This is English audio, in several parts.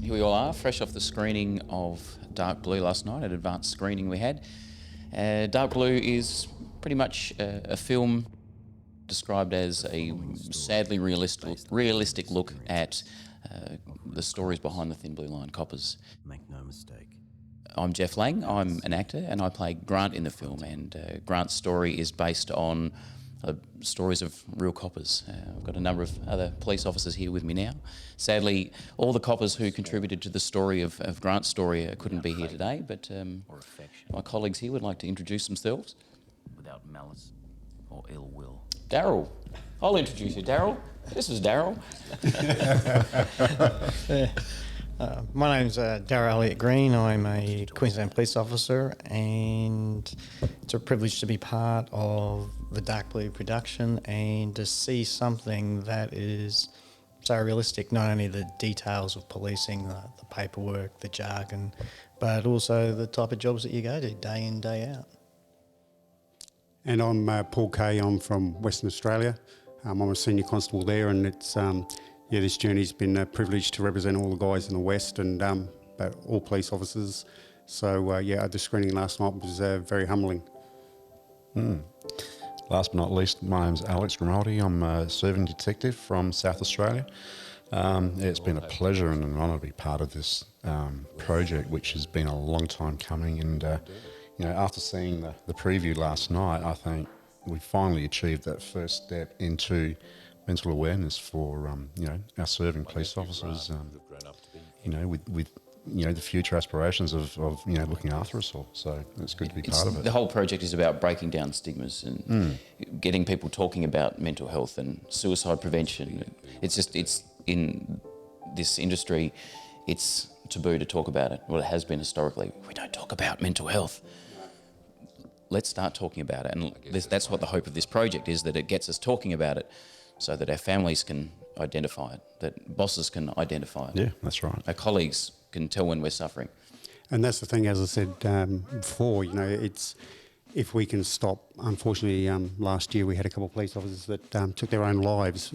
Here we all are, fresh off the screening of Dark Blue last night, an advanced screening we had. Dark Blue is pretty much a film described as a sadly realistic look at the stories behind the Thin Blue Line coppers. Make no mistake. I'm Jeff Lang, I'm an actor and I play Grant in the film, and Grant's story is based on stories of real coppers. I've got a number of other police officers here with me now. Sadly, all the coppers who contributed to the story of Grant's story couldn't be here today, but my colleagues here would like to introduce themselves. Without malice or ill will. Daryl. I'll introduce you, Daryl. This is Daryl. My name's Daryl Elliot Green. I'm a Queensland police officer, and it's a privilege to be part of the Dark Blue production and to see something that is so realistic, not only the details of policing, the paperwork, the jargon, but also the type of jobs that you go to day in, day out. And I'm Paul Kay. I'm from Western Australia. I'm a senior constable there, and it's this journey's been a privilege to represent all the guys in the West and all police officers. So the screening last night was very humbling. Last but not least, my name's Alex Grimaldi. I'm a serving detective from South Australia. It's been a pleasure and an honour to be part of this project, which has been a long time coming. And after seeing the preview last night, I think we finally achieved that first step into mental awareness for our serving police officers. With the future aspirations of looking after us all. So it's good to be part of it. The whole project is about breaking down stigmas and getting people talking about mental health and suicide prevention. It's in this industry, it's taboo to talk about it. Well, it has been historically. We don't talk about mental health. Let's start talking about it, and that's what the hope of this project is, that it gets us talking about it so that our families can identify it, that bosses can identify it. Yeah, that's right. Our colleagues can tell when we're suffering. And that's the thing, as I said before, it's if we can stop. Unfortunately, last year we had a couple of police officers that took their own lives,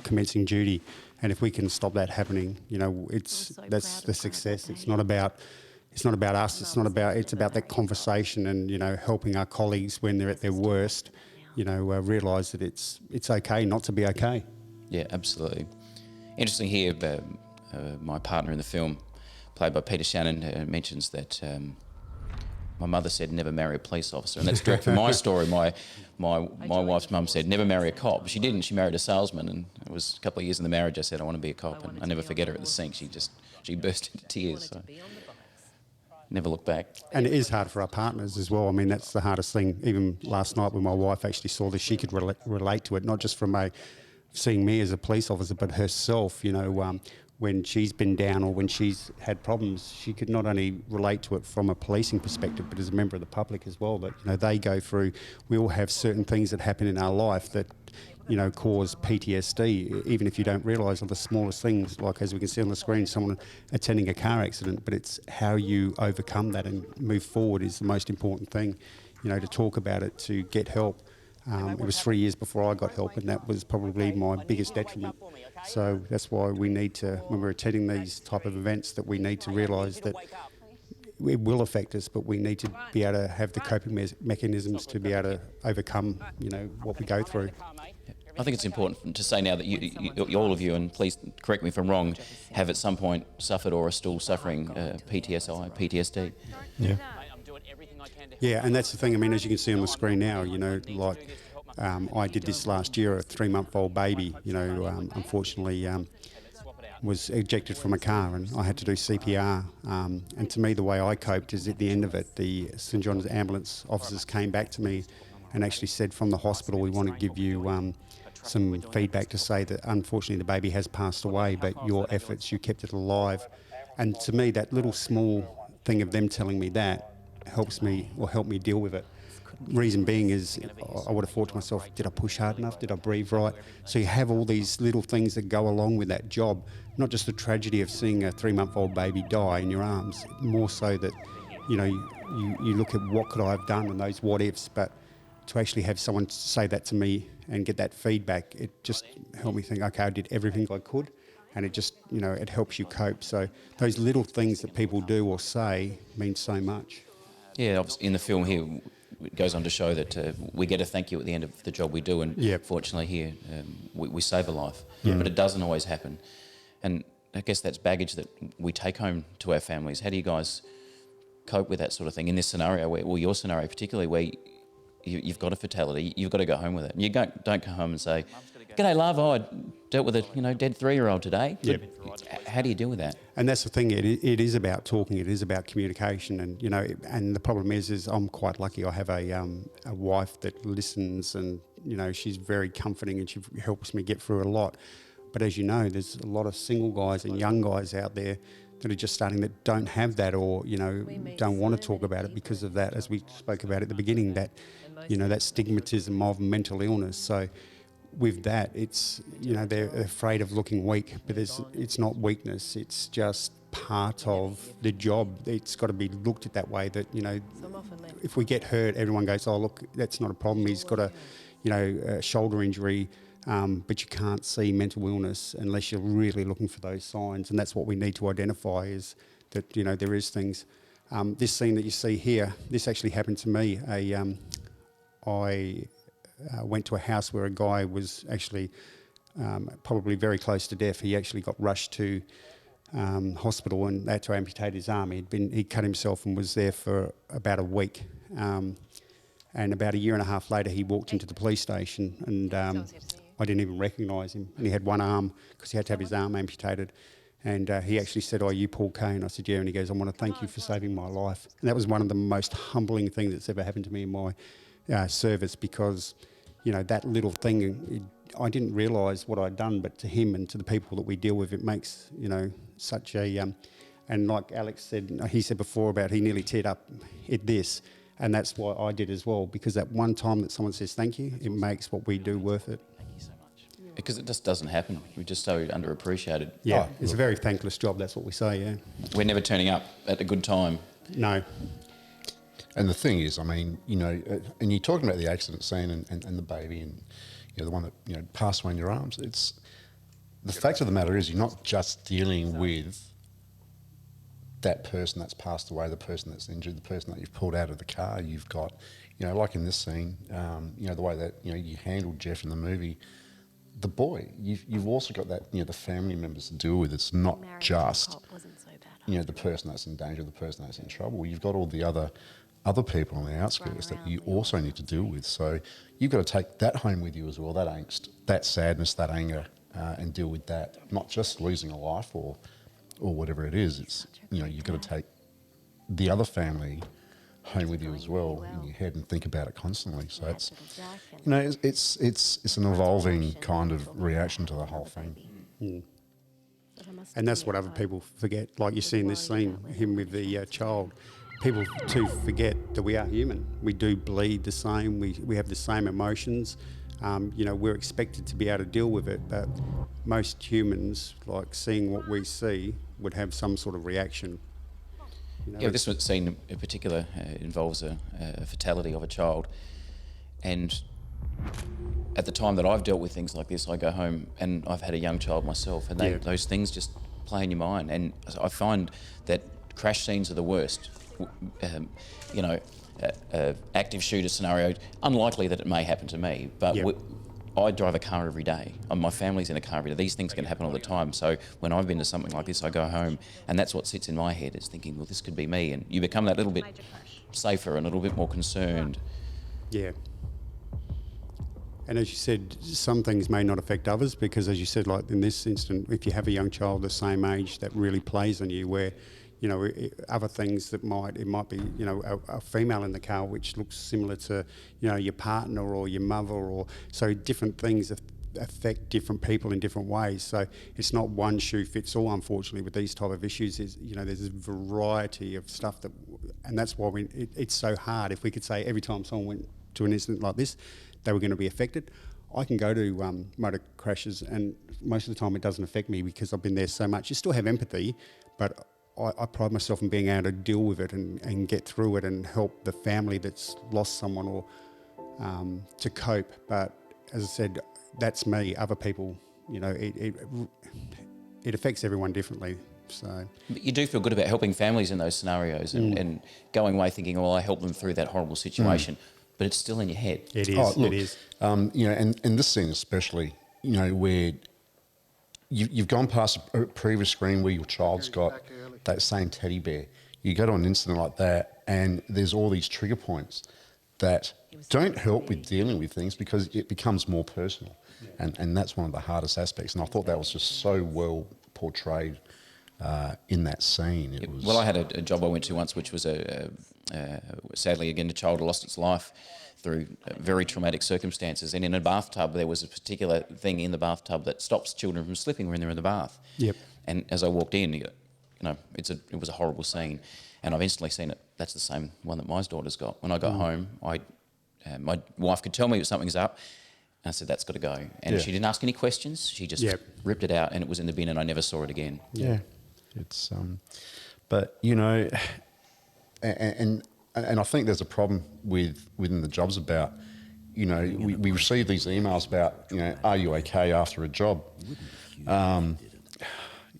commencing duty. And if we can stop that happening, that's the success. It's not about us. It's about that conversation and helping our colleagues when they're at their worst. Realise that it's okay not to be okay. Yeah, absolutely. Interesting here, my partner in the film, played by Peter Shannon, mentions that my mother said never marry a police officer, and that's direct from my story. My wife's mum said never marry a cop. She didn't. She married a salesman, and it was a couple of years in the marriage. I said I want to be a cop, and I never forget her at the sink. She burst into tears. So. Never look back. And it is hard for our partners as well. I mean, that's the hardest thing. Even last night when my wife actually saw this, she could relate to it, not just from seeing me as a police officer, but herself, when she's been down or when she's had problems, she could not only relate to it from a policing perspective, but as a member of the public as well, that, they go through, we all have certain things that happen in our life that, cause PTSD, even if you don't realise, are the smallest things, like as we can see on the screen, someone attending a car accident, but it's how you overcome that and move forward is the most important thing, to talk about it, to get help. It was 3 years before I got help, and that was probably my biggest detriment. So that's why we need to, when we're attending these type of events, that we need to realise that it will affect us, but we need to be able to have the coping mechanisms to be able to overcome, what we go through. I think it's important to say now that you, all of you, and please correct me if I'm wrong, have at some point suffered or are still suffering PTSD. Yeah. Yeah, and that's the thing. I mean, as you can see on the screen now, I did this last year. A 3-month-old baby, unfortunately was ejected from a car, and I had to do CPR. And to me, the way I coped is at the end of it, the St John's ambulance officers came back to me and actually said, from the hospital, we want to give you some feedback to say that unfortunately the baby has passed away, but your efforts, you kept it alive. And to me, that little small thing of them telling me that helped me deal with it. Reason being is I would have thought to myself, did I push hard enough? Did I breathe right? So you have all these little things that go along with that job, not just the tragedy of seeing a 3-month-old baby die in your arms, more so that, you look at what could I have done and those what ifs, but to actually have someone say that to me and get that feedback, it just helped me think, okay, I did everything I could, and it just, it helps you cope. So those little things that people do or say mean so much. Yeah, obviously in the film here, it goes on to show that we get a thank you at the end of the job we do, and fortunately here we save a life, but it doesn't always happen. And I guess that's baggage that we take home to our families. How do you guys cope with that sort of thing in this scenario, or your scenario particularly, where you've got a fatality, you've got to go home with it? And you don't come home and say, "G'day, love, I dealt with a dead 3-year-old today." How do you deal with that? And that's the thing. It is about talking. It is about communication. And and the problem is I'm quite lucky. I have a wife that listens, and she's very comforting, and she helps me get through a lot. But as you know, there's a lot of single guys and young guys out there that are just starting that don't have that, or don't want to talk about it because of that, as we spoke about at the beginning, that that stigmatism of mental illness. So with that, it's they're afraid of looking weak, but it's not weakness. It's just part of the job. It's got to be looked at that way. That if we get hurt, everyone goes, "Oh, look, that's not a problem. He's got a shoulder injury." But you can't see mental illness unless you're really looking for those signs, and that's what we need to identify, is that there is things. This scene that you see here, this actually happened to me. I went to a house where a guy was actually probably very close to death. He actually got rushed to hospital, and they had to amputate his arm. He cut himself and was there for about a week. And about a year and a half later, he walked into the police station, and I didn't even recognise him. And he had one arm because he had to have his arm amputated. And he actually said, "Oh, you Paul Kane?" I said, "Yeah." And he goes, "I want to thank you for saving my life." And that was one of the most humbling things that's ever happened to me in my service, because, that little thing, I didn't realise what I'd done, but to him and to the people that we deal with, it makes, such a... and like Alex said, he said before about he nearly teared up at this, and that's what I did as well, because that one time that someone says thank you, it makes what we do worth it. Because it just doesn't happen. We're just so underappreciated. Yeah, it's a very thankless job, that's what we say, yeah. We're never turning up at a good time. No. And the thing is, and you're talking about the accident scene and the baby and, the one that, passed away in your arms. It's the fact of the matter is, you're not just dealing with that person that's passed away, the person that's injured, the person that you've pulled out of the car. You've got, like in this scene, the way that, you handled Jeff in the movie, the boy, you've also got that, the family members to deal with. It's not just, the person that's in danger, the person that's in trouble. You've got all the other people on the outskirts that you also need to deal with. So you've got to take that home with you as well, that angst, that sadness, that anger, and deal with that. Not just losing a life or whatever it is. It's, you've got to take the other family home with you as well in your head and think about it constantly. So it's, it's an evolving kind of reaction to the whole thing. Mm. And that's what other people forget. Like you see in this scene, him with the child. People too forget that we are human. We do bleed the same. We have the same emotions. We're expected to be able to deal with it, but most humans, like seeing what we see, would have some sort of reaction. This scene in particular involves a fatality of a child, and at the time that I've dealt with things like this, I go home and I've had a young child myself, and those things just play in your mind. And I find that crash scenes are the worst. Active shooter scenario, unlikely that it may happen to me, but I drive a car every day. My family's in a car every day. These things can happen all the time. So when I've been to something like this, I go home, and that's what sits in my head, is thinking, well, this could be me. And you become that little bit safer and a little bit more concerned. Yeah. And as you said, some things may not affect others, because as you said, like in this instant, if you have a young child the same age, that really plays on you, where other things that it might be, a female in the car which looks similar to, your partner or your mother, or so different things affect different people in different ways. So it's not one shoe fits all, unfortunately, with these type of issues. There's a variety of stuff and that's why it's so hard. If we could say every time someone went to an incident like this, they were going to be affected. I can go to motor crashes, and most of the time it doesn't affect me because I've been there so much. You still have empathy, but I pride myself in being able to deal with it and get through it and help the family that's lost someone, or to cope. But as I said, that's me. Other people, you know, it affects everyone differently. So But you do feel good about helping families in those scenarios and going away thinking, well, I helped them through that horrible situation, but it's still in your head. it is. Oh, look, it is. You know, and this scene especially, you know, where you've gone past a previous screen where your child's got that same teddy bear. You go to an incident like that, and there's all these trigger points that don't help with dealing with things because it becomes more personal, and that's one of the hardest aspects. And I thought that was just so well portrayed in that scene. It was Well, I had a job I went to once, which was sadly again a child lost its life through very traumatic circumstances. And in a bathtub, there was a particular thing in the bathtub that stops children from slipping when they're in the bath. Yep. And as I walked in, you know, it was a horrible scene, and I've instantly seen it. That's the same one that my daughter's got. When I got home, my wife could tell me something's up. And I said, that's got to go. And she didn't ask any questions. She just ripped it out, and it was in the bin, and I never saw it again. Yeah, it's but you know, and I think there's a problem within the jobs about, you know, we receive these emails about, you know, are you okay after a job,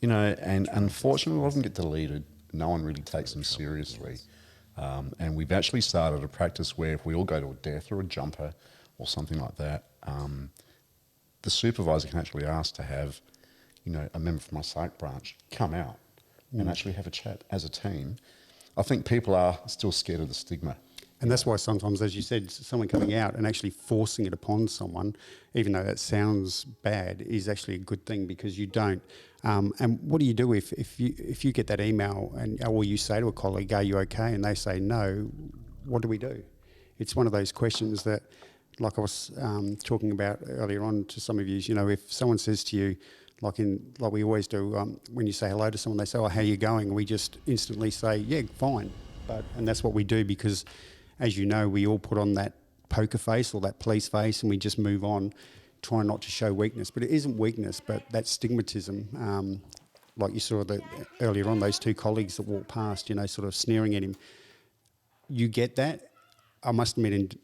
you know, and unfortunately a lot of them get deleted. No one really takes them seriously, and we've actually started a practice where if we all go to a death or a jumper or something like that, the supervisor can actually ask to have, you know, a member from my psych branch come out and actually have a chat as a team. I think people are still scared of the stigma. And that's why sometimes, as you said, someone coming out and actually forcing it upon someone, even though that sounds bad, is actually a good thing because you don't. And what do you do if you get that email or you say to a colleague, are you okay? And they say no, what do we do? It's one of those questions that, like I was talking about earlier on to some of you know, if someone says to you, like we always do, when you say hello to someone, they say, oh, how are you going? We just instantly say, yeah, fine. And that's what we do because, as you know, we all put on that poker face or that police face and we just move on, trying not to show weakness. But it isn't weakness, but that stigmatism, like you saw earlier on, those two colleagues that walked past, you know, sort of sneering at him. You get that. I must admit,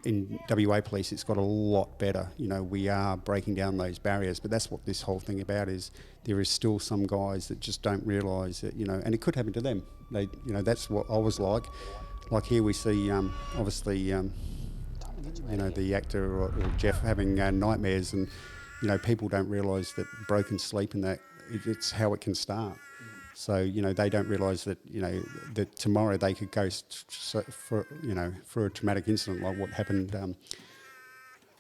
in WA Police, it's got a lot better. You know, we are breaking down those barriers, but that's what this whole thing about is. There is still some guys that just don't realise that, you know, and it could happen to them. They, you know, that's what I was like. Like here we see, obviously, you know, the actor or Jeff having nightmares, and you know, people don't realise that broken sleep and that it's how it can start. So, you know, they don't realise that, you know, that tomorrow they could go for a traumatic incident like what happened,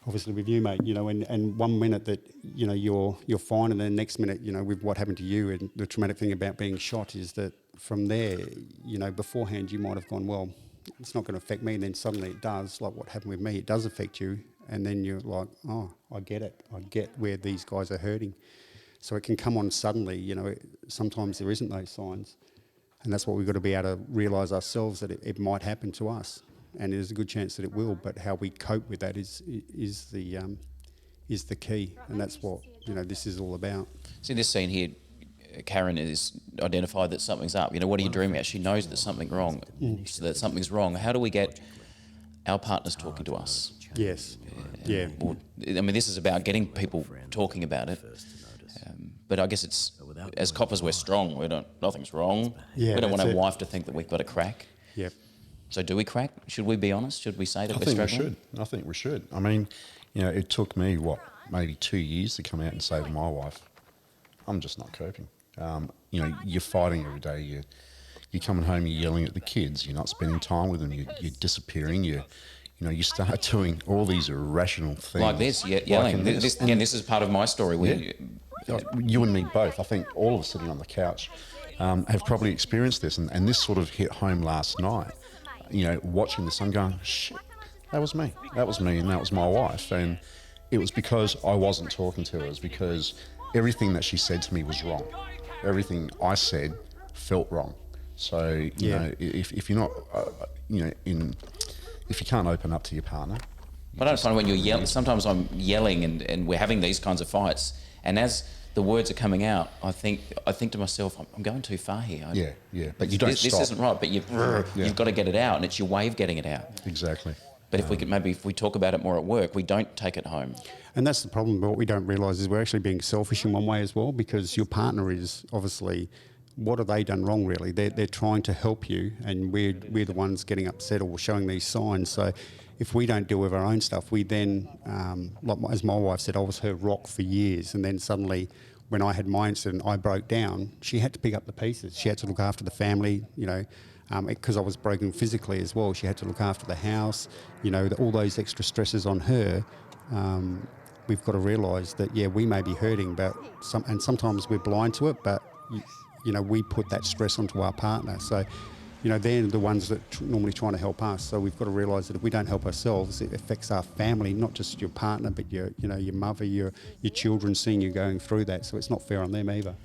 obviously with you, mate, you know, and 1 minute that, you know, you're fine, and then the next minute, you know, with what happened to you, and the traumatic thing about being shot is that from there, you know, beforehand you might have gone, well, it's not going to affect me, and then suddenly it does, like what happened with me, it does affect you, and then you're like, oh, I get it, I get where these guys are hurting. So it can come on suddenly, you know, sometimes there isn't those signs. And that's what we've got to be able to realise ourselves, that it might happen to us. And there's a good chance that it will, but how we cope with that is the key. And that's what, you know, this is all about. See this scene here, Karen is identified that something's up. You know, what are you dreaming about? She knows that something's wrong. So that something's wrong. How do we get our partners talking to us? Yes. Yeah. Or, I mean, this is about getting people talking about it. But I guess it's, as coppers, we're strong. Nothing's wrong. Yeah, we don't want that's our it. wife to think that we've got a crack. Yep. So do we crack? Should we be honest? Should we say that I we're think struggling? we should. I think we should. I mean, you know, it took me, maybe 2 years to come out and say to my wife, I'm just not coping. You know, you're fighting every day. You're coming home, you're yelling at the kids. You're not spending time with them. You're disappearing. You know, you start doing all these irrational things. Like this, yelling. This is part of my story. You and me both. I think all of us sitting on the couch have probably experienced this, and this sort of hit home last night. You know, watching the son going, shit, that was me, and that was my wife, and it was because I wasn't talking to her. It was because everything that she said to me was wrong. Everything I said felt wrong. So you know, if you're not, you know, if you can't open up to your partner. I don't find when you're yelling. Sometimes I'm yelling, and we're having these kinds of fights, and as the words are coming out, I think to myself, I'm going too far here. Yeah. But you don't this stop. This isn't right, but you've got to get it out, and it's your way of getting it out. Exactly. But if we could, maybe if we talk about it more at work, we don't take it home. And that's the problem. But what we don't realise is we're actually being selfish in one way as well, because your partner is obviously, what have they done wrong really? They're trying to help you, and we're the ones getting upset or showing these signs. So if we don't deal with our own stuff, we then, as my wife said, I was her rock for years, and then suddenly when I had my incident, I broke down. She had to pick up the pieces. She had to look after the family, because I was broken physically as well. She had to look after the house, all those extra stresses on her. We've got to realise that, we may be hurting, and sometimes we're blind to it, but, we put that stress onto our partner. So, they're the ones that normally trying to help us. So we've got to realise that if we don't help ourselves, it affects our family, not just your partner, but your mother, your children seeing you going through that. So it's not fair on them either.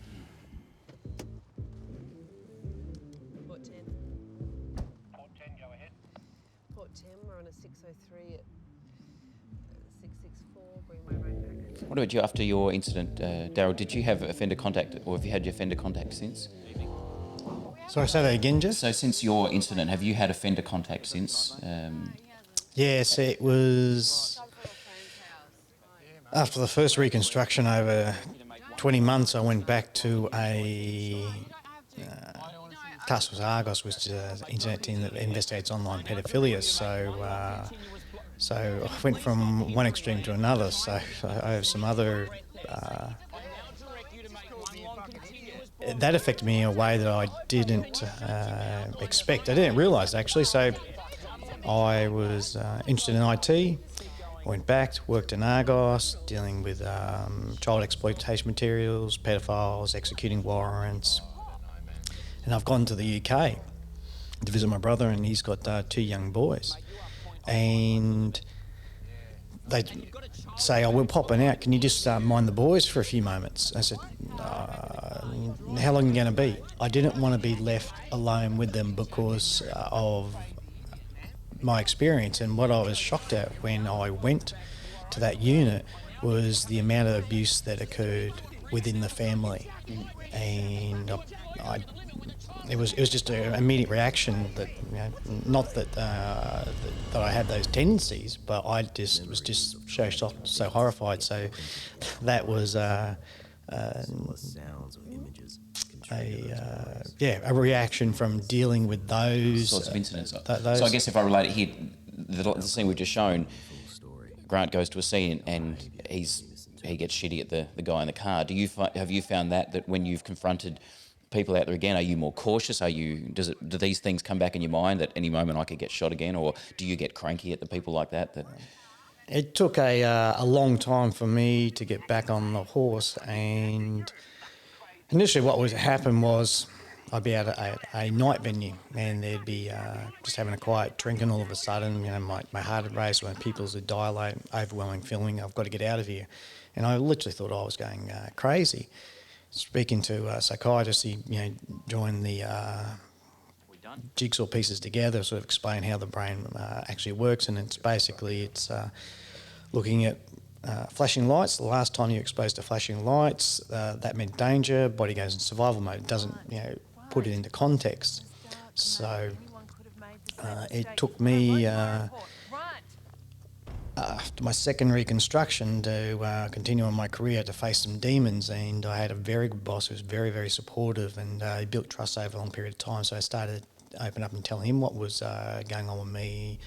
Port 10. Port 10, go ahead. Port 10, we're on a 603 at 664, bring my right back. What about you after your incident, Daryl? Did you have offender contact, or have you had your offender contact since? Sorry, say that again, Jess? So since your incident, have you had offender contact since? Yes, it was after the first reconstruction over 20 months. I went back to a task force Argos, which is an internet team that investigates online pedophilia. So I went from one extreme to another. So I have some other. That affected me in a way that I didn't expect. I didn't realise actually. So I was interested in IT. I went back, worked in Argos, dealing with child exploitation materials, pedophiles, executing warrants. And I've gone to the UK to visit my brother, and he's got 2 young boys. And they say, we're popping out. Can you just mind the boys for a few moments? I said, how long are you going to be? I didn't want to be left alone with them because of my experience. And what I was shocked at when I went to that unit was the amount of abuse that occurred within the family. And it was just an immediate reaction that, not that that I had those tendencies, but I just was just so shocked, so horrified. So that was a reaction from dealing with those sorts of incidents. So I guess if I relate it here, the scene we've just shown, Grant goes to a scene and he gets shitty at the guy in the car. Have you found that when you've confronted people out there again, are you more cautious? Do these things come back in your mind that any moment I could get shot again, or do you get cranky at the people like that? It took a long time for me to get back on the horse, and initially what would happen was I'd be at a night venue and there'd be just having a quiet drink, and all of a sudden, my heart would race when pupils would dilate, overwhelming feeling, I've got to get out of here. And I literally thought I was going crazy. Speaking to a psychiatrist, he joined the jigsaw pieces together, sort of explain how the brain actually works, and it's looking at flashing lights. The last time you're exposed to flashing lights, that meant danger. Body goes in survival mode. It doesn't, put it into context. So it took me after my second reconstruction to continue on my career, to face some demons, and I had a very good boss who was very, very supportive, and he built trust over a long period of time. So I started to open up and tell him what was going on with me,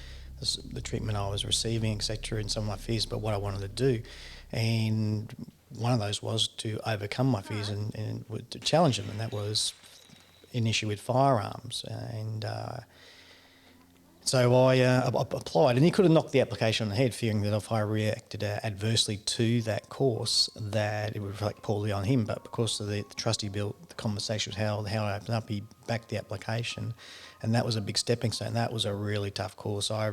the treatment I was receiving, etc., and some of my fears, but what I wanted to do. And one of those was to overcome my fears and to challenge them, and that was an issue with firearms. And so I applied, and he could have knocked the application on the head, fearing that if I reacted adversely to that course, that it would reflect poorly on him. But because of the trust he built, the conversation was how I opened up, he backed the application, and that was a big stepping stone. That was a really tough course. I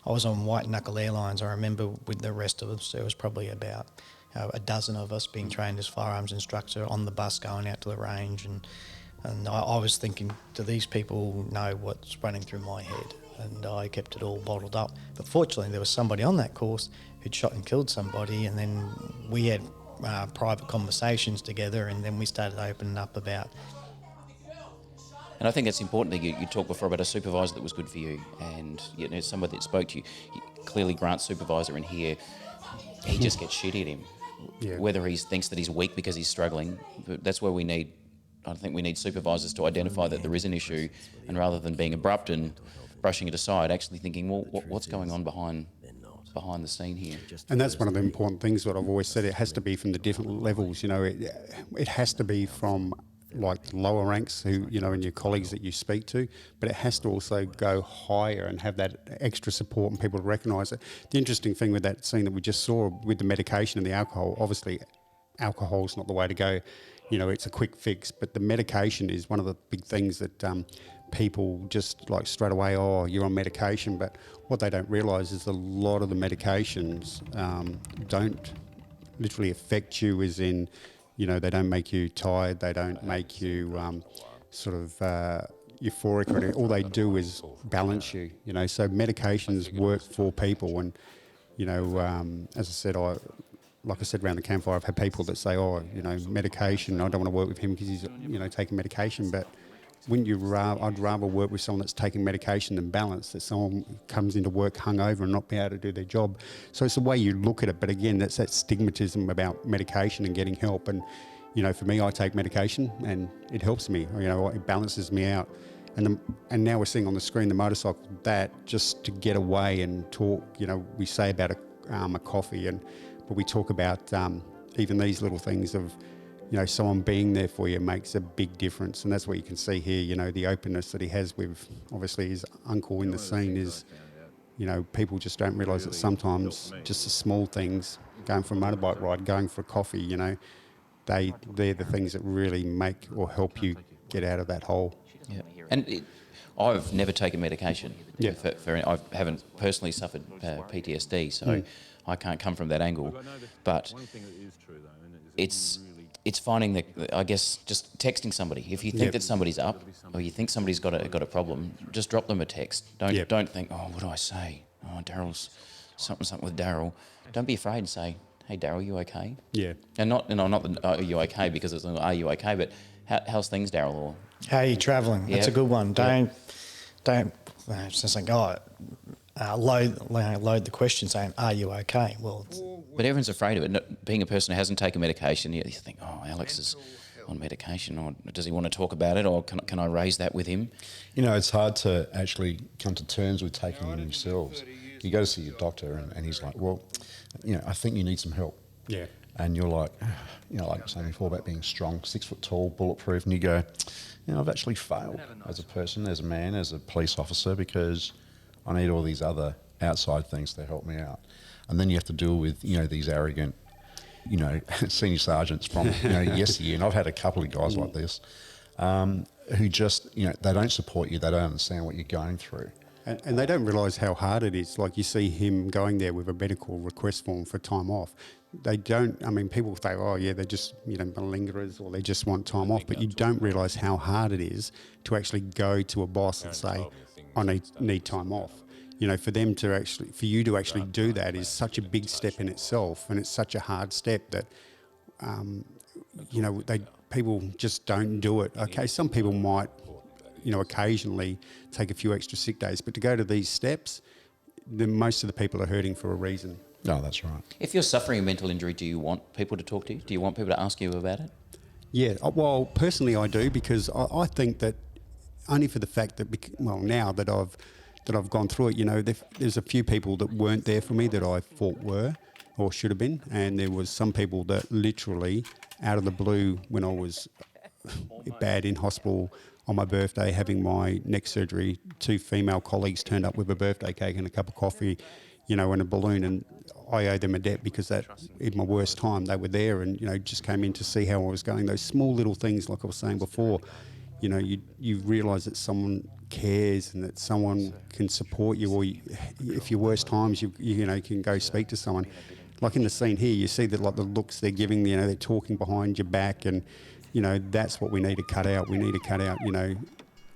was on White Knuckle Airlines. I remember with the rest of us, there was probably about a dozen of us being trained as firearms instructor on the bus going out to the range, and I was thinking, do these people know what's running through my head? And I kept it all bottled up. But fortunately, there was somebody on that course who'd shot and killed somebody, and then we had private conversations together, and then we started opening up about And I think it's important that you talked before about a supervisor that was good for you, and somebody that spoke to you. Clearly, Grant's supervisor in here, he just gets shit at him. Yeah. Whether he thinks that he's weak because he's struggling, but that's where I think we need supervisors to identify that there is an issue, and rather than being abrupt and brushing it aside, actually thinking, well, what's going on behind the scene here? And that's one of the important things that I've always said. It has to be from the different levels. It has to be from like lower ranks who, and your colleagues that you speak to, but it has to also go higher and have that extra support and people to recognise it. The interesting thing with that scene that we just saw with the medication and the alcohol, obviously alcohol's not the way to go. It's a quick fix, but the medication is one of the big things that people just like straight away, oh, you're on medication, but what they don't realise is a lot of the medications don't literally affect you, as in, they don't make you tired, they don't make you euphoric or anything. All they do is balance you, so medications work for people. And, as I said, like I said, around the campfire, I've had people that say, oh, medication, I don't want to work with him because he's, taking medication. But wouldn't you I'd rather work with someone that's taking medication than balance, that someone comes into work hungover and not be able to do their job. So it's the way you look at it. But again, that's that stigmatism about medication and getting help. And, for me, I take medication and it helps me, it balances me out. And now we're seeing on the screen the motorcycle, that just to get away and talk, we say about a coffee, but we talk about even these little things of, someone being there for you makes a big difference. And that's what you can see here, the openness that he has with, obviously, his uncle in the scene is, people just don't realise that sometimes just the small things, going for a motorbike ride, going for a coffee, they're the things that really make or help you get out of that hole. Yeah. And I've never taken medication. Yeah. I haven't personally suffered PTSD, so I can't come from that angle. But it's finding that, I guess, just texting somebody. If you think that somebody's up, or you think somebody's got a problem, just drop them a text. Don't think, oh, what do I say? Oh, Daryl's something with Daryl. Don't be afraid to say, hey, Daryl, you okay? Yeah. And not the, are you okay, because it's are you okay, but how's things, Daryl? Or how are you travelling? That's a good one. Don't it's just like, load the question saying, are you okay? Well, but everyone's afraid of it. Being a person who hasn't taken medication, you think, oh, Alex is on medication, or does he want to talk about it, or can I raise that with him? It's hard to actually come to terms with taking it themselves. You go to see your doctor and he's like, well, I think you need some help. Yeah. And you're like, like I was saying before about being strong, 6 foot tall, bulletproof, and you go, I've actually failed as a person, as a man, as a police officer, because I need all these other outside things to help me out. And then you have to deal with, these arrogant, senior sergeants from, yesteryear. And I've had a couple of guys like this who just, they don't support you. They don't understand what you're going through. And they don't realise how hard it is. Like, you see him going there with a medical request form for time off. They don't, people say, oh, yeah, they're just, malingerers, or they just want time off. But you don't realise how hard it is to actually go to a boss and say, I need time off. For you to actually do that is such a big step in itself, and it's such a hard step that, people just don't do it. Okay, some people might, occasionally take a few extra sick days, but to go to these steps, most of the people are hurting for a reason. No, that's right. If you're suffering a mental injury, do you want people to talk to you? Do you want people to ask you about it? Yeah, well, personally I do, because I think that only for the fact that, now that I've gone through it, there's a few people that weren't there for me that I thought were or should have been, and there was some people that literally, out of the blue, when I was bad in hospital on my birthday, having my neck surgery, 2 female colleagues turned up with a birthday cake and a cup of coffee, and a balloon, and I owe them a debt, because that, in my worst time, they were there and, just came in to see how I was going. Those small little things, like I was saying before, you realise that someone cares and that someone can support you, or if your worst times, you can go speak to someone. Like in the scene here, you see that, like, the looks they're giving, they're talking behind your back, and that's what we need to cut out. We need to cut out,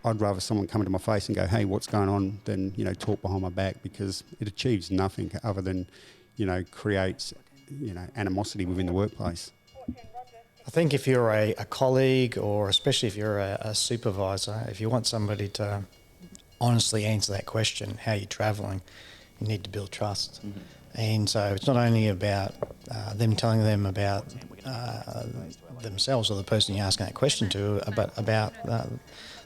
I'd rather someone come into my face and go, hey, what's going on, than, talk behind my back, because it achieves nothing other than, creates, animosity within the workplace. I think if you're a colleague, or especially if you're a supervisor, if you want somebody to honestly answer that question, how you're travelling, you need to build trust. Mm-hmm. And so it's not only about them telling them about themselves or the person you're asking that question to, but about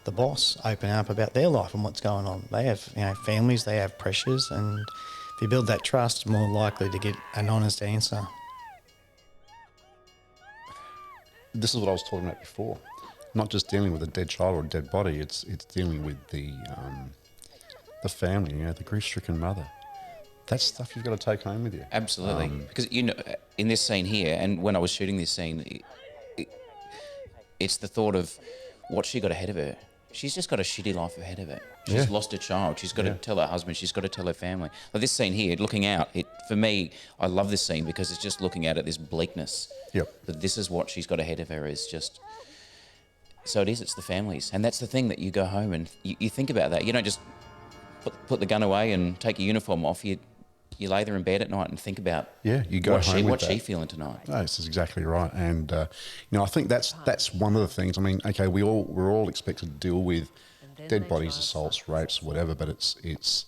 the boss, open up about their life and what's going on. They have families, they have pressures, and if you build that trust, you're more likely to get an honest answer. This is what I was talking about before. Not just dealing with a dead child or a dead body, it's dealing with the family, the grief-stricken mother. That's stuff you've got to take home with you. Absolutely. Because, in this scene here, and when I was shooting this scene, it's the thought of what she got ahead of her. She's just got a shitty life ahead of her. She's lost a child. She's got to tell her husband. She's got to tell her family. Like this scene here, looking out, for me, I love this scene because it's just looking out at this bleakness. Yep. That this is what she's got ahead of her is just... So it's the families. And that's the thing that you go home and you think about that. You don't just put the gun away and take your uniform off. You lay there in bed at night and think about you go home with what's that. she feeling tonight. No, this is exactly right, and I think that's one of the things. I mean, okay, we're all expected to deal with dead bodies, assaults, rapes, whatever, but it's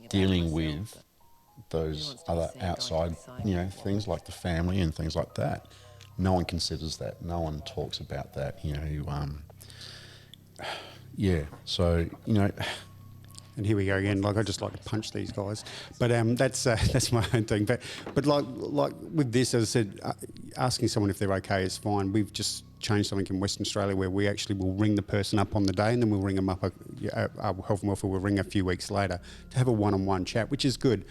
dealing with those other outside things like the family and things like that. No one considers that. No one talks about that. So And here we go again. Like I just like to punch these guys, but that's my own thing. But like with this, as I said, asking someone if they're okay is fine. We've just changed something in Western Australia where we actually will ring the person up on the day, and then we'll ring them up. Our health and welfare will ring a few weeks later to have a one-on-one chat, which is good.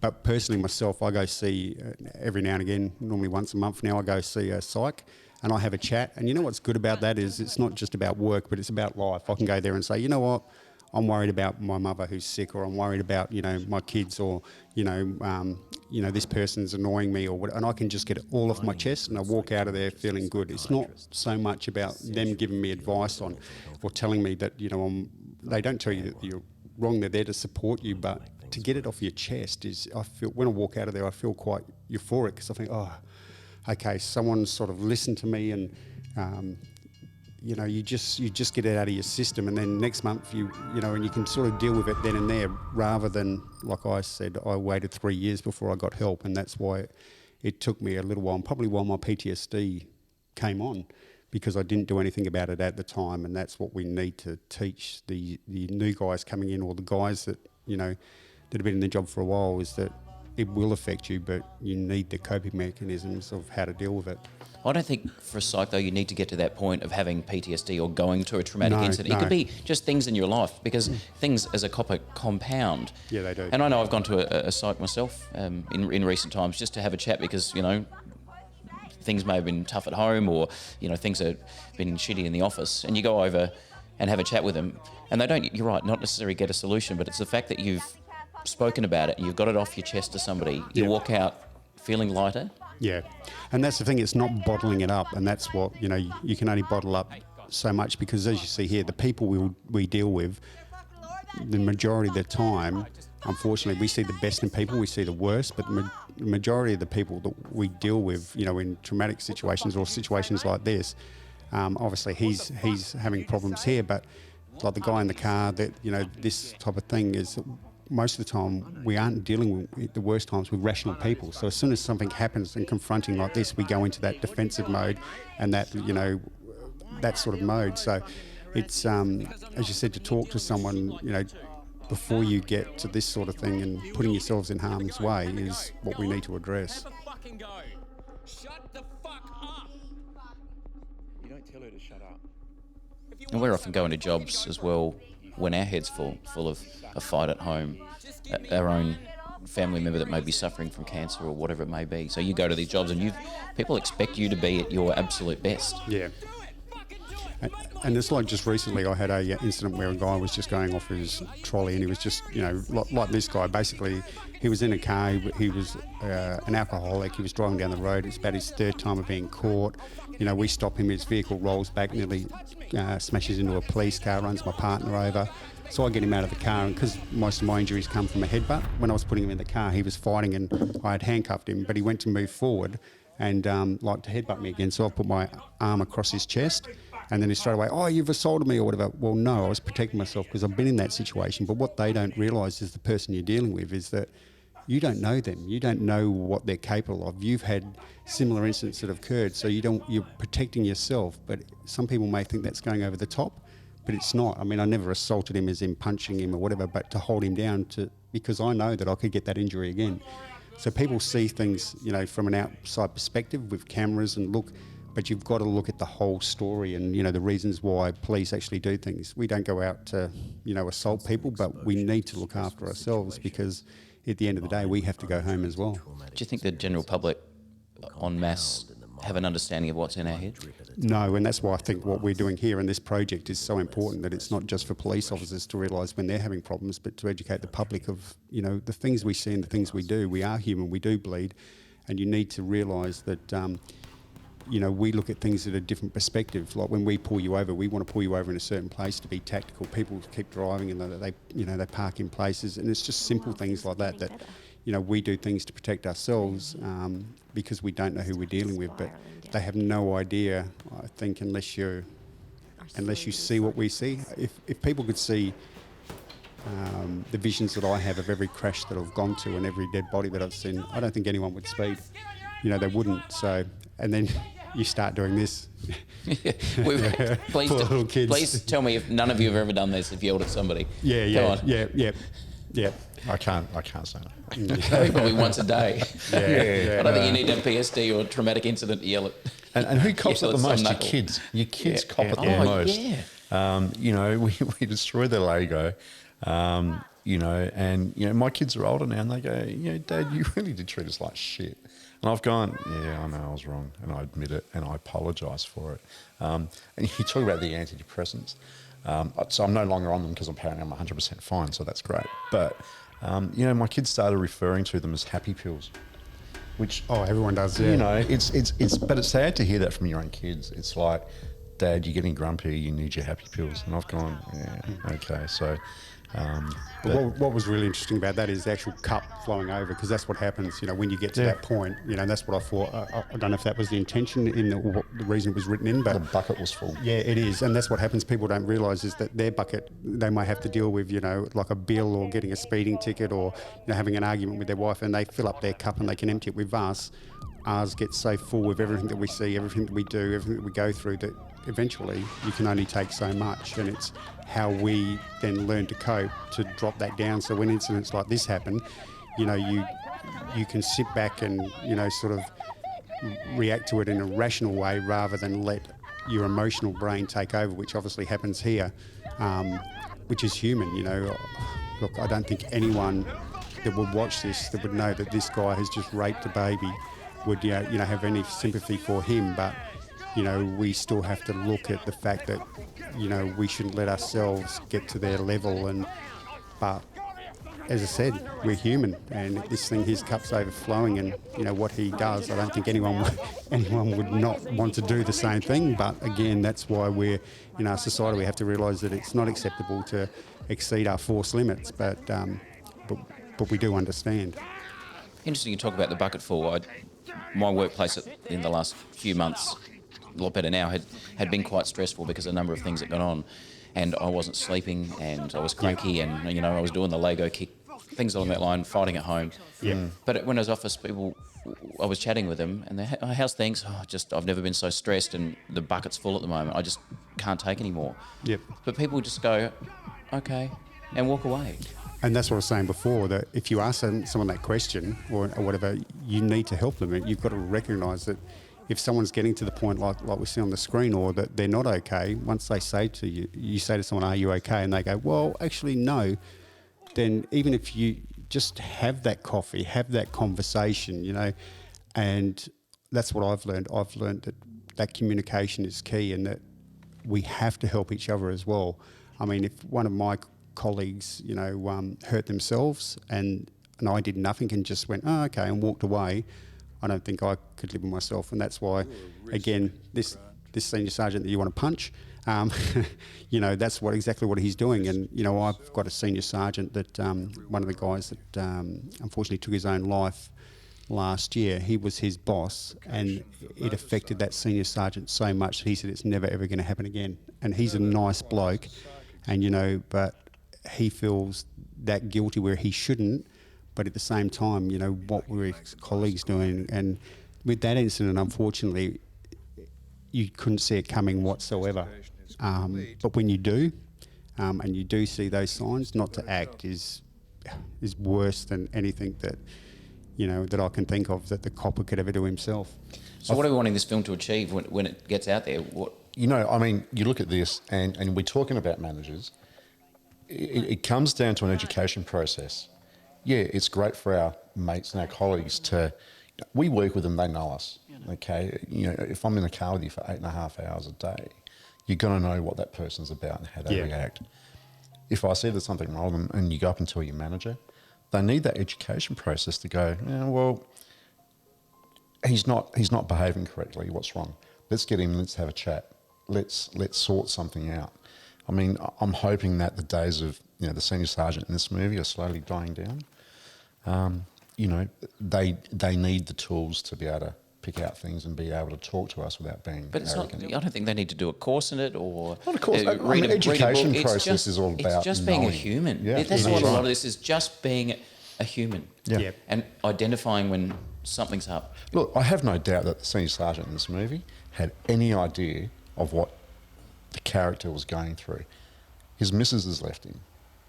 But personally, myself, I go see every now and again, normally once a month now, I go see a psych. And I have a chat. And you know what's good about that is it's not just about work, but it's about life. I can go there and say, you know what? I'm worried about my mother who's sick, or I'm worried about my kids, or this person's annoying me, or what, and I can just get it all off my chest, and I walk out of there feeling good. It's not so much about them giving me advice on, or telling me that they don't tell you that you're wrong. They're there to support you, but to get it off your chest I feel when I walk out of there, I feel quite euphoric because I think, oh, okay, someone sort of listened to me and. You just get it out of your system, and then next month and you can sort of deal with it then and there, rather than, like I said, I waited 3 years before I got help, and that's why it took me a little while, and probably while my PTSD came on, because I didn't do anything about it at the time, and that's what we need to teach the new guys coming in, or the guys that that have been in the job for a while, is that it will affect you, but you need the coping mechanisms of how to deal with it. I don't think for a psych, though, you need to get to that point of having PTSD or going to a traumatic incident. It could be just things in your life, because things as a copper compound. Yeah, they do. And I know I've gone to a psych myself in recent times just to have a chat, because, things may have been tough at home, or, things have been shitty in the office. And you go over and have a chat with them, and they don't, you're right, not necessarily get a solution, but it's the fact that you've spoken about it, you've got it off your chest to somebody, you walk out feeling lighter. Yeah, and that's the thing, it's not bottling it up, and that's what, you can only bottle up so much, because as you see here, the people we deal with, the majority of the time, unfortunately, we see the best in people, we see the worst, but the majority of the people that we deal with, in traumatic situations or situations like this, obviously he's having problems here, but like the guy in the car, that, this type of thing is... Most of the time, we aren't dealing with the worst times with rational people. So as soon as something happens and confronting like this, we go into that defensive mode and that, that sort of mode. So it's, as you said, to talk to someone, before you get to this sort of thing and putting yourselves in harm's way is what we need to address. Shut the fuck up! You don't tell her to shut up. And we're often going to jobs as well when our head's full of a fight at home, our own family member that may be suffering from cancer or whatever it may be. So you go to these jobs and people expect you to be at your absolute best. Yeah. And it's like just recently I had a incident where a guy was just going off his trolley, and he was just, like this guy, basically he was in a car, he was an alcoholic, he was driving down the road, it's about his third time of being caught. We stop him, his vehicle rolls back, nearly smashes into a police car, runs my partner over. So I get him out of the car, and because most of my injuries come from a headbutt, when I was putting him in the car, he was fighting and I had handcuffed him, but he went to move forward, and like to headbutt me again. So I put my arm across his chest, and then he straight away, oh, you've assaulted me or whatever. Well, no, I was protecting myself because I've been in that situation. But what they don't realise is the person you're dealing with is that you don't know them. You don't know what they're capable of. You've had similar incidents that have occurred, so you're protecting yourself. But some people may think that's going over the top, but it's not. I mean, I never assaulted him as in punching him or whatever, but to hold him down because I know that I could get that injury again. So people see things, from an outside perspective with cameras and look, but you've got to look at the whole story and, the reasons why police actually do things. We don't go out to, assault people, but we need to look after ourselves because at the end of the day, we have to go home as well. Do you think the general public en masse have an understanding of what's in our head? No, and that's why I think what we're doing here in this project is so important, that it's not just for police officers to realise when they're having problems, but to educate the public of, the things we see and the things we do. We are human, we do bleed, and you need to realise that, we look at things at a different perspective. Like when we pull you over, we want to pull you over in a certain place to be tactical. People keep driving and they park in places, and it's just simple things like that we do things to protect ourselves because we don't know who we're dealing with, but they have no idea, I think, unless you see what we see. If people could see the visions that I have of every crash that I've gone to and every dead body that I've seen, I don't think anyone would speed. They wouldn't. So, and then you start doing this. Please tell me if none of you have ever done this, if you yelled at somebody. Yeah. I can't say that. Probably once a day. Yeah. I don't think you need to have PSD or traumatic incident to yell at. And who cops yell it the at most? some Your knuckle. kids. Your kids cop it the Oh, most. yeah. We destroy their Lego. And my kids are older now, and they go, Dad, you really did treat us like shit. And I've gone, yeah, I know I was wrong, and I admit it, and I apologise for it. And you talk about the antidepressants. So I'm no longer on them because apparently I'm 100% fine, so that's great. But, my kids started referring to them as happy pills, which... Oh, everyone does, yeah. But it's sad to hear that from your own kids. It's like, Dad, you're getting grumpy, you need your happy pills. And I've gone, yeah, okay, so... But what was really interesting about that is the actual cup flowing over, because that's what happens, when you get to that point. That's what I thought. I don't know if that was the intention or what the reason it was written in, but the bucket was full. Yeah, it is, and that's what happens. People don't realise is that their bucket, they might have to deal with, like a bill or getting a speeding ticket or having an argument with their wife, and they fill up their cup and they can empty it. With us, ours gets so full with everything that we see, everything that we do, everything that we go through, that eventually you can only take so much, and it's how we then learn to cope to drop that down. So when incidents like this happen, you can sit back and sort of react to it in a rational way rather than let your emotional brain take over, which obviously happens here, which is human. Look, I don't think anyone that would watch this that would know that this guy has just raped a baby would have any sympathy for him, but we still have to look at the fact that, we shouldn't let ourselves get to their level. But as I said, we're human, and this thing, his cup's overflowing, and what he does, I don't think anyone would not want to do the same thing. But again, that's why we're in our society. We have to realise that it's not acceptable to exceed our force limits. But we do understand. Interesting you talk about the bucket full. My workplace in the last few months, a lot better now, had been quite stressful because of a number of things that got on, and I wasn't sleeping, and I was cranky, and I was doing the Lego kick, things along that line, fighting at home. Yeah. But when I was office people, I was chatting with them, and they're, how's things? I've never been so stressed, and the bucket's full at the moment. I just can't take any more. Yep. But people just go, okay, and walk away. And that's what I was saying before, that if you ask someone that question or whatever, you need to help them. You've got to recognise that if someone's getting to the point like we see on the screen, or that they're not okay, once they say to you, you say to someone, are you okay? And they go, well, actually, no. Then even if you just have that coffee, have that conversation, and that's what I've learned. I've learned that communication is key, and that we have to help each other as well. I mean, if one of my colleagues, hurt themselves and I did nothing and just went, oh, okay, and walked away, I don't think I could live with myself. And that's why, again, this senior sergeant that you want to punch, that's exactly what he's doing. And, I've got a senior sergeant that, one of the guys that unfortunately took his own life last year. He was his boss, and it affected that senior sergeant so much that he said it's never ever going to happen again. And he's a nice bloke, and but he feels that guilty where he shouldn't. But at the same time, what were his colleagues doing? And with that incident, unfortunately, you couldn't see it coming whatsoever. But when you do, and you do see those signs, not to act is worse than anything that that I can think of that the copper could ever do himself. So what are we wanting this film to achieve when it gets out there? What? You look at this, and we're talking about managers. It comes down to an education process. Yeah, it's great for our mates and our colleagues to. We work with them; they know us. Okay, if I'm in a car with you for 8.5 hours a day, you're going to know what that person's about and how they react. If I see there's something wrong with them, and you go up and tell your manager, they need that education process to go. Well, he's not behaving correctly. What's wrong? Let's get him. Let's have a chat. Let's sort something out. I mean, I'm hoping that the days of the senior sergeant in this movie are slowly dying down. They need the tools to be able to pick out things and be able to talk to us without being But it's arrogant. not. I don't think they need to do a course in it or. Not a course. read Education a book. process is all about It's just being a knowing. human. Yeah, That's that's what a right. lot of this is. Just being a human. Yeah. And identifying when something's up. Look, I have no doubt that the senior sergeant in this movie had any idea of what the character was going through. His missus has left him.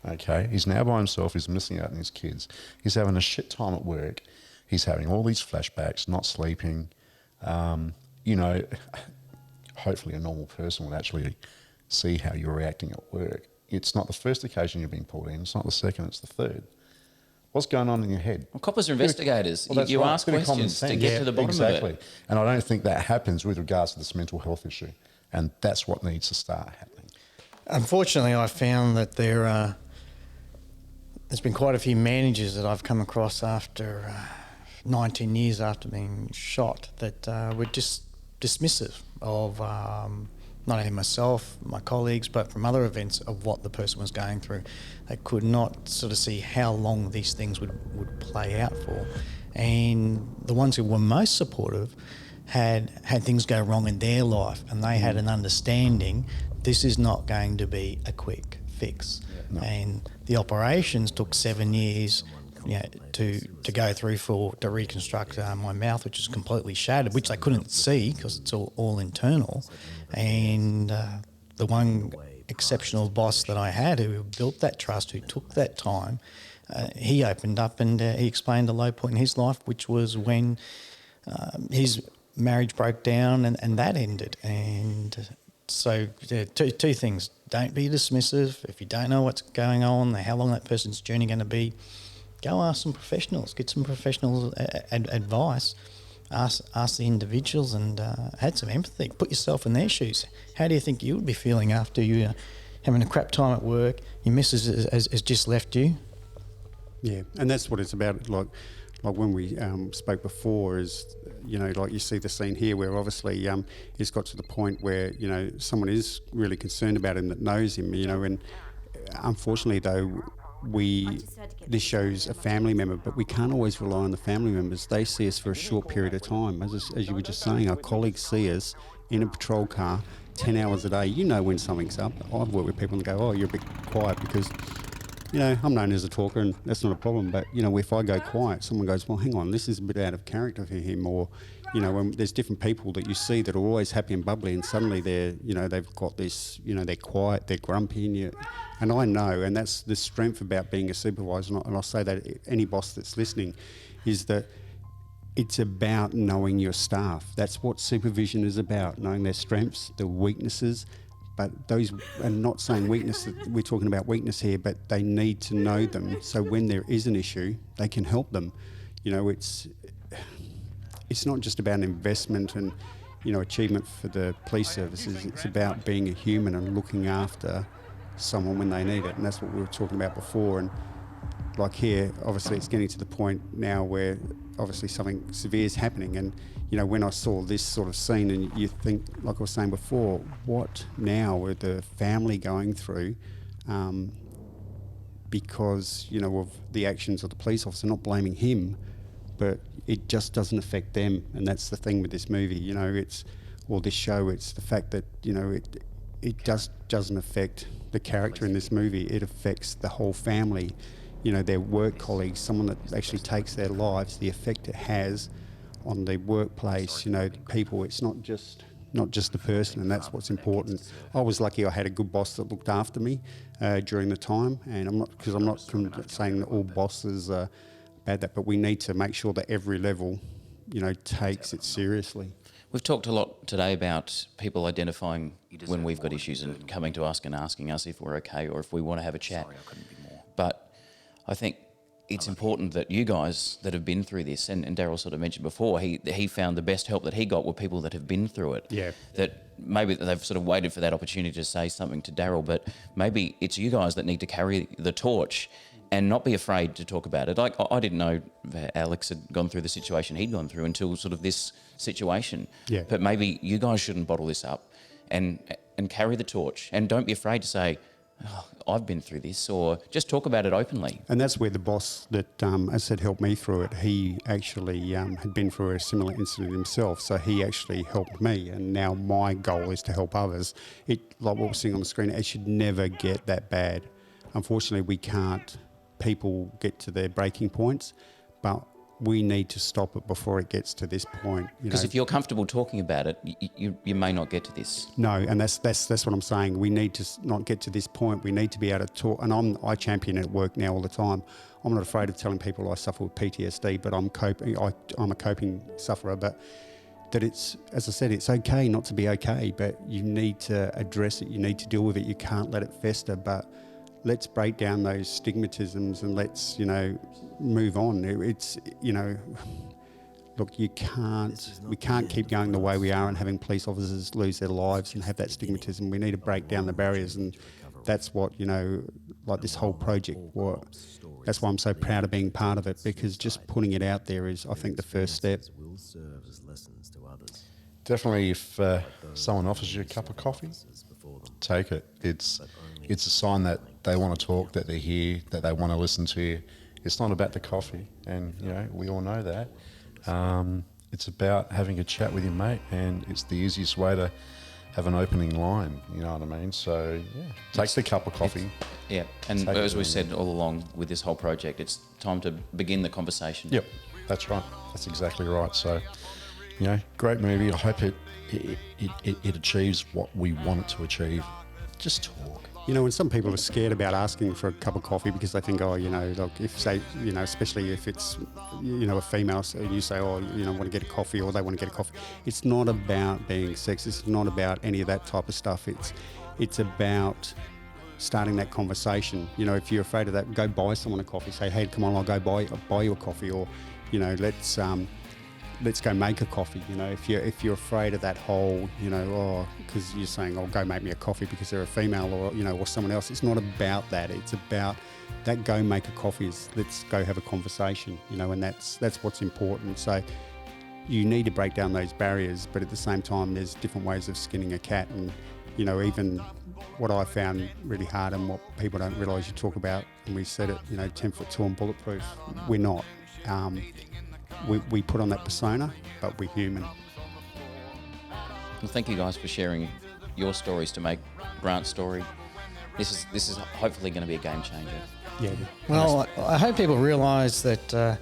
Okay, he's now by himself. He's missing out on his kids. He's having a shit time at work. He's having all these flashbacks, not sleeping. Hopefully a normal person would actually see how you're reacting at work. It's not the first occasion you've been pulled in. It's not the second. It's the third. What's going on in your head? Well, coppers are investigators. Well, that's you right. ask Bit of common questions to sense. get to the bottom exactly. of it. And I don't think that happens with regards to this mental health issue. And that's what needs to start happening. Unfortunately, I found that there's been quite a few managers that I've come across after 19 years after being shot that were just dismissive of not only myself, my colleagues, but from other events of what the person was going through. They could not sort of see how long these things would play out for. And the ones who were most supportive had things go wrong in their life, and they had an understanding this is not going to be a quick fix. Yeah, no. And the operations took 7 years to go through to reconstruct my mouth, which is completely shattered, which they couldn't see because it's all internal. And the one exceptional boss that I had who built that trust, who took that time, he opened up and he explained a low point in his life, which was when his marriage broke down and that ended. And so two things. Don't be dismissive. If you don't know what's going on, how long that person's journey going to be, go ask some professionals, get some professional advice, ask the individuals and had some empathy. Put yourself in their shoes. How do you think you would be feeling after you having a crap time at work, your missus has just left you? Yeah, and that's what it's about. Like when we spoke before is, like you see the scene here where obviously it's got to the point where, someone is really concerned about him that knows him, and unfortunately though, this shows a family member, but we can't always rely on the family members. They see us for a short period of time. As you were just saying, our colleagues see us in a patrol car 10 hours a day. When something's up. I've worked with people and go, oh, you're a bit quiet because, I'm known as a talker and that's not a problem. But, if I go quiet, someone goes, well, hang on, this is a bit out of character for him. Or, when there's different people that you see that are always happy and bubbly and suddenly they're, they've got this, they're quiet, they're grumpy and I know, and that's the strength about being a supervisor, and I'll say that any boss that's listening, is that it's about knowing your staff. That's what supervision is about, knowing their strengths, their weaknesses, but those, and not saying weakness, we're talking about weakness here, but they need to know them, so when there is an issue, they can help them. It's not just about investment and, achievement for the police services, it's about being a human and looking after someone when they need it, and that's what we were talking about before. And like here, obviously it's getting to the point now where obviously something severe is happening, and when I saw this sort of scene, and you think, like I was saying before, what now were the family going through because of the actions of the police officer, not blaming him, but it just doesn't affect them. And that's the thing with this movie, you know, this show, it's the fact that, you know, it just doesn't affect the character in this movie. It affects the whole family, you know, their work colleagues, someone that actually takes their lives, the effect it has on the workplace, you know, the people. It's not just the person, and that's what's important. I was lucky I had a good boss that looked after me during the time, and I'm not saying that all bosses are bad, but we need to make sure that every level, you know, takes it seriously. We've talked a lot today about people identifying when we've got issues and coming to us and asking us if we're okay or if we want to have a chat. But I think it's important that you guys that have been through this, and Daryl sort of mentioned before, he found the best help that he got were people that have been through it. Yeah. That maybe they've sort of waited for that opportunity to say something to Daryl, but maybe it's you guys that need to carry the torch and not be afraid to talk about it. Like, I didn't know that Alex had gone through the situation he'd gone through until sort of this situation. Yeah. But maybe you guys shouldn't bottle this up and carry the torch, and don't be afraid to say, oh, I've been through this, or just talk about it openly. And that's where the boss that, as I said, helped me through it, he actually had been through a similar incident himself, so he actually helped me, and now my goal is to help others. Like what we're seeing on the screen, it should never get that bad. Unfortunately, we can't. People get to their breaking points, but we need to stop it before it gets to this point. Because if you're comfortable talking about it, you may not get to this. No, and that's what I'm saying. We need to not get to this point. We need to be able to talk. And I champion it at work now all the time. I'm not afraid of telling people I suffer with PTSD, but I'm a coping sufferer. But that it's, as I said, it's okay not to be okay, but you need to address it. You need to deal with it. You can't let it fester. But let's break down those stigmatisms and let's, you know, move on. It's, you know, look, we can't keep going the way we are and having police officers lose their lives and have that stigmatism. We need to break down the barriers, and that's what, you know, like this whole project, that's why I'm so proud of being part of it, because just putting it out there is, I think, the first step. Definitely, if someone offers you a cup of coffee, take it. It's a sign that they want to talk, that they're here, that they want to listen to you. It's not about the coffee, and you know, we all know that. It's about having a chat with your mate, and it's the easiest way to have an opening line, you know what I mean? So yeah, take the cup of coffee. Yeah, and as we said all along with this whole project, it's time to begin the conversation. Yep, that's right. That's exactly right. So, you know, great movie. I hope it achieves what we want it to achieve. Just talk. You know, when some people are scared about asking for a cup of coffee because they think, oh, you know, like if say, you know, especially if it's, you know, a female, so you say, oh, you know, want to get a coffee, or they want to get a coffee. It's not about being sexist. It's not about any of that type of stuff. It's about starting that conversation. You know, if you're afraid of that, go buy someone a coffee. Say, hey, come on, I'll go buy you a coffee, or, you know, let's go make a coffee. You know, if you're afraid of that whole, you know, oh, because you're saying, oh, go make me a coffee because they're a female, or, you know, or someone else. It's not about that. It's about that go make a coffee is let's go have a conversation, you know, and that's what's important. So you need to break down those barriers, but at the same time, there's different ways of skinning a cat. And, you know, even what I found really hard, and what people don't realise you talk about, and we said it, you know, 10 foot tall and bulletproof. We're not. We put on that persona, but we're human. Well, thank you guys for sharing your stories to make Grant's story. This is hopefully going to be a game changer. Yeah. Well, I hope people realise that,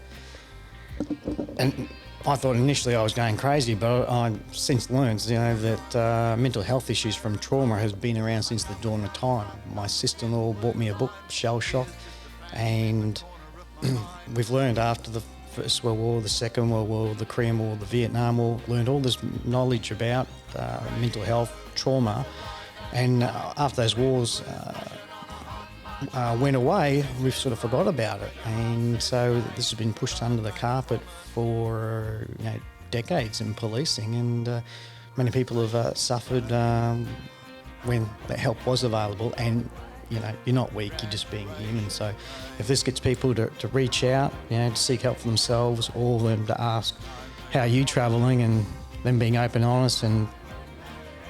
and I thought initially I was going crazy, but I've since learned, you know, that mental health issues from trauma has been around since the dawn of time. My sister-in-law bought me a book, Shell Shock, and we've learned after the First World War, the Second World War, the Korean War, the Vietnam War, learned all this knowledge about mental health, trauma, and after those wars went away, we've sort of forgot about it, and so this has been pushed under the carpet for, you know, decades in policing, and many people have suffered when that help was available. And you know, you're not weak, you're just being human. So if this gets people to reach out, you know, to seek help for themselves, or them to ask, how are you travelling, and them being open, honest, and...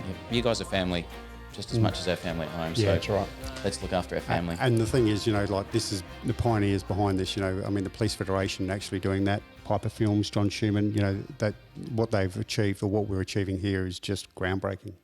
Yeah. You guys are family just as much as our family at home. Yeah, so that's right. Let's look after our family. And the thing is, you know, like, this is the pioneers behind this, you know, I mean, the Police Federation actually doing that Piper Films, John Schumann, you know, that what they've achieved or what we're achieving here is just groundbreaking.